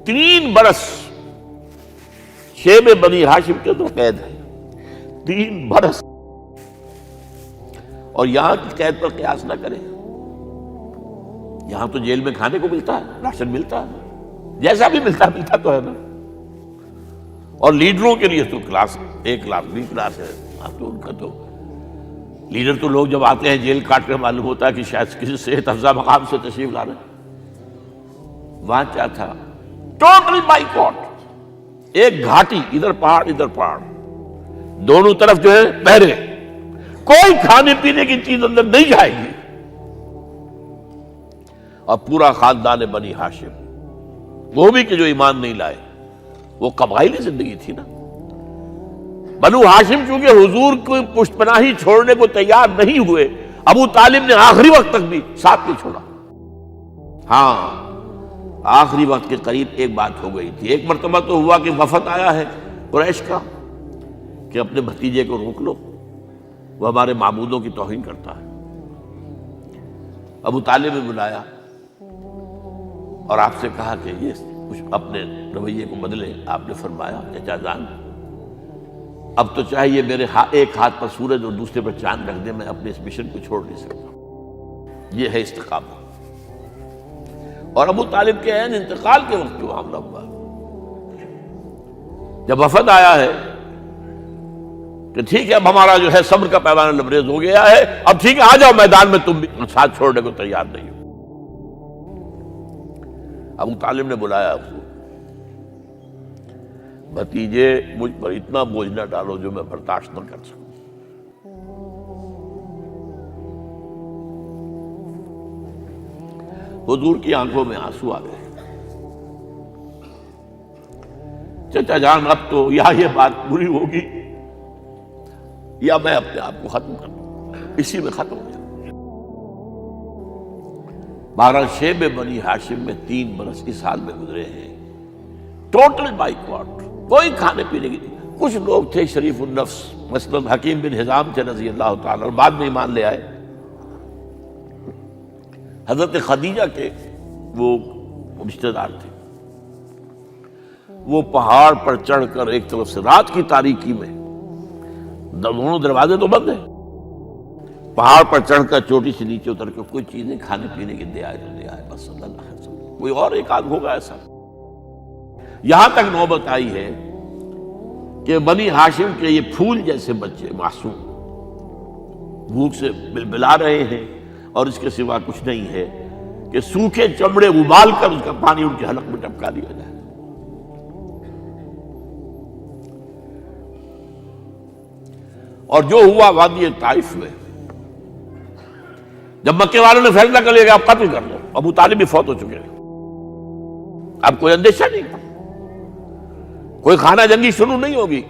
3 برس شیب بنی ہاشم کے تو قید ہے، 3 برس، اور یہاں کی قید پر قیاس نہ کریں۔ یہاں تو جیل میں کھانے کو ملتا ہے، راشن ملتا ہے، جیسا بھی ملتا تو ہے نا، اور لیڈروں کے لیے تو class A class B class ہے۔ اب تو ان کا تو لیڈر تو لوگ جب آتے ہیں جیل کاٹ کر معلوم ہوتا ہے کہ شاید کسی صحت افزا مقام سے تشریف لا رہے ہیں۔ وہاں کیا تھا؟ ٹوٹل بائیکاٹ، ایک گھاٹی، ادھر پہاڑ ادھر پہاڑ، دونوں طرف جو ہے پہرے، کوئی کھانے پینے کی چیز اندر نہیں جائے گی، اور پورا خاندان بنی ہاشم، وہ بھی کہ جو ایمان نہیں لائے، وہ قبائلی زندگی تھی نا۔ بنو ہاشم چونکہ حضور کو پشت پناہی چھوڑنے کو تیار نہیں ہوئے، ابو طالب نے آخری وقت تک بھی ساتھ نہیں چھوڑا۔ ہاں، آخری وقت کے قریب ایک بات ہو گئی تھی، ایک مرتبہ تو ہوا کہ وفد آیا ہے قریش کا کہ اپنے بھتیجے کو روک لو، وہ ہمارے معبودوں کی توہین کرتا ہے۔ ابو طالب نے بلایا اور آپ سے کہا کہ یہ کچھ اپنے رویے کو بدلے۔ آپ نے فرمایا چچا جان، اب تو چاہیے میرے ایک ہاتھ پر سورج اور دوسرے پر چاند رکھ دے، میں اپنے اس مشن کو چھوڑ نہیں سکتا۔ یہ ہے استقامت۔ اور ابو طالب کے عین انتقال کے وقت جو معاملہ ہوا، جب وفد آیا ہے کہ ٹھیک ہے اب ہمارا جو ہے صبر کا پیمانہ لبریز ہو گیا ہے، اب ٹھیک ہے آ جاؤ میدان میں، تم بھی ساتھ چھوڑنے کو تیار نہیں ہو۔ ابو طالب نے بلایا اس کو، بھتیجے مجھ پر اتنا بوجھ نہ ڈالو جو میں برداشت نہ کر سکوں۔ حضور کی آنکھوں میں آنسو آ گئے۔ چچا جان، اب تو یا یہ بات پوری ہوگی یا میں اپنے آپ کو ختم کر دوں، اسی میں ختم ہو جائے۔ بہرحال شیب بنی ہاشم میں 3 برس اس حال میں گزرے ہیں، ٹوٹل بائیکاٹ، کوئی کھانے پینے کی نہیں۔ کچھ لوگ تھے شریف النفس، مثلا حکیم بن حزام تھے رضی اللہ تعالیٰ، اور بعد میں ایمان لے آئے۔ حضرت خدیجہ کے وہ رشتہ دار تھے، وہ پہاڑ پر چڑھ کر ایک طرف سے رات کی تاریکی میں، دونوں دروازے تو بند ہیں، پہاڑ پر چڑھ کر چوٹی سے نیچے اتر کے کوئی چیزیں کھانے پینے کی دے آئے تو دے آئے، بس صلی اللہ علیہ وسلم۔ کوئی اور ایک آدھ ہوگا ایسا۔ یہاں تک نوبت آئی ہے کہ بنی ہاشم کے یہ پھول جیسے بچے معصوم بھوک سے بلبلا رہے ہیں، اور اس کے سوا کچھ نہیں ہے کہ سوکھے چمڑے ابال کر اس کا پانی ان کے حلق میں ٹپکا دیا جائے۔ اور جو ہوا وادی طائف میں، جب مکے والوں نے فیصلہ کر لیا کہ آپ قتل کر لو، ابو طالب بھی فوت ہو چکے ہیں، اب کوئی اندیشہ نہیں، کوئی خانہ جنگی شروع نہیں ہوگی،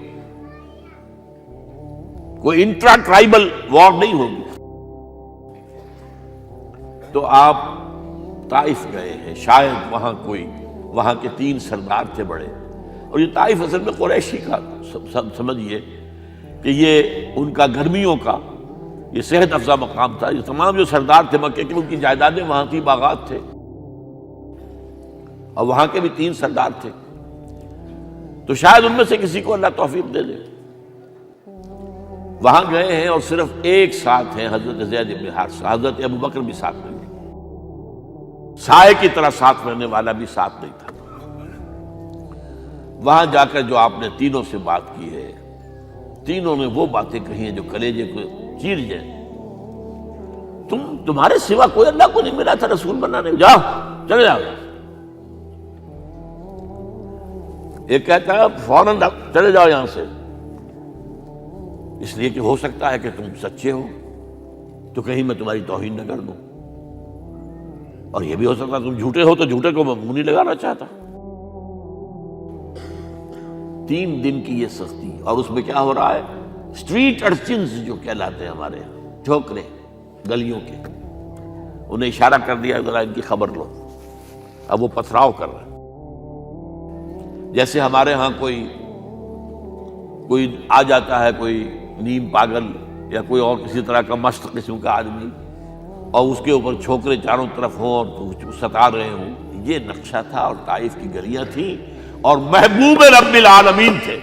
کوئی انٹرا ٹرائبل وار نہیں ہوگی، تو آپ طائف گئے ہیں۔ شاید وہاں کے 3 سردار تھے بڑے، اور یہ طائف اصل میں قریشی کا سمجھیے کہ یہ ان کا گرمیوں کا یہ صحت افزا مقام تھا۔ یہ تمام جو سردار تھے مکے کے، ان کی جائیدادیں وہاں تھی، باغات تھے، اور وہاں کے بھی 3 سردار تھے، تو شاید ان میں سے کسی کو اللہ توفیق دے دے۔ وہاں گئے ہیں اور صرف ایک ساتھ ہیں، حضرت زید بن حارثہ، حضرت ابو بکر بھی ساتھ نہیں، سائے کی طرح ساتھ رہنے والا بھی ساتھ نہیں تھا۔ وہاں جا کر جو آپ نے تینوں سے بات کی ہے، تینوں نے وہ باتیں کہی ہیں جو کلیجے کو چیر جائیں۔ تمہارے سوا کوئی اللہ کو نہیں ملا تھا رسول بنانے، جاؤ چلے جاؤ۔ ایک کہتا ہے فوراً چلے جاؤ یہاں سے، اس لیے کہ ہو سکتا ہے کہ تم سچے ہو تو کہیں میں تمہاری توہین نہ کر دوں، اور یہ بھی ہو سکتا ہے تم جھوٹے ہو تو جھوٹے کو میں منہ نہیں لگانا چاہتا۔ 3 دن کی یہ سختی، اور اس میں کیا ہو رہا ہے؟ اسٹریٹ ارچنز جو کہلاتے ہیں ہمارے یہاں، ٹھوکرے گلیوں کے، انہیں اشارہ کر دیا ذرا ان کی خبر لو، اب وہ پتھراؤ کر رہے ہیں۔ جیسے ہمارے ہاں کوئی آ جاتا ہے، کوئی نیم پاگل یا کوئی اور کسی طرح کا مست قسم کا آدمی، اور اس کے اوپر چھوکرے چاروں طرف ہوں اور ستا رہے ہوں، یہ نقشہ تھا اور طائف کی گلیاں تھیں اور محبوب رب العالمین تھے۔